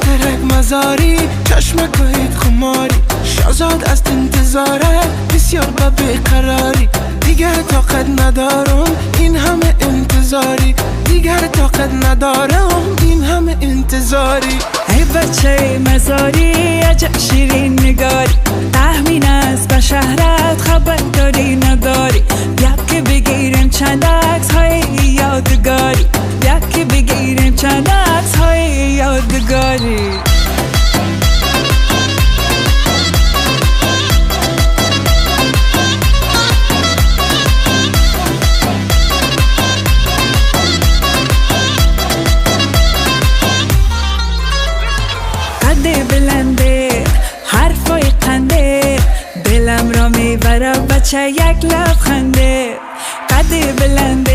خاطرت مزاری، چشم کوهید خماری، شازاد از انتظارت بسیار بیقراری. دیگر طاقت ندارم این همه انتظاری، دیگر طاقت ندارم این همه انتظاری. ای بچه مزاری عجب شیرین نگاری، تحمین از به شهرت خبر داری نداری. بیا که بگیریم چند عکس های یادگاری، بیا که بگیریم چند عکس های یادگاری. بلنده حرفای قنده، دلم را میبره بچه یک لبخنده. قد بلنده